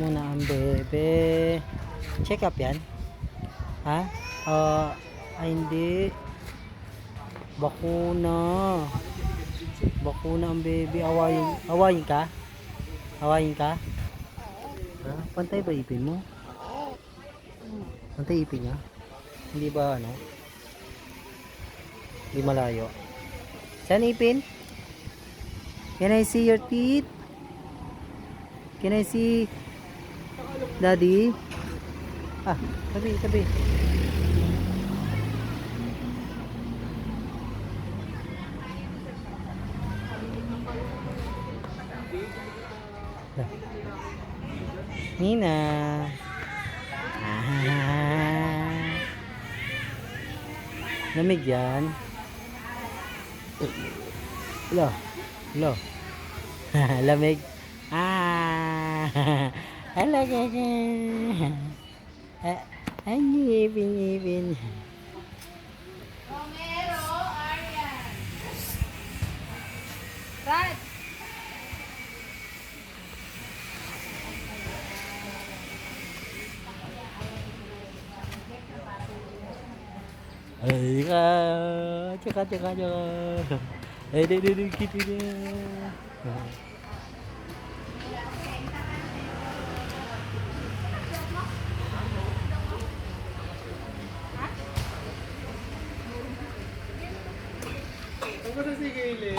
muna ang bebe. Check up yan? Ha? Ay hindi. Bakuna. Bakuna ang bebe. Awayin ka? Awayin ka? Ha? Pantay ba ipin mo? Pantay ipin niya? Hindi ba ano? Hindi malayo. Saan ipin? Can I see your teeth? Can I see Daddy? Ah, tabi, tabi. Nina. Lamig yan. Lo. Lo. Lamig. Hello, kaka. Ay, ngipin. Romero, Arian. Rad. Ay, tsaka. Ay, di, kita niya. Ano ba na sige, Ile?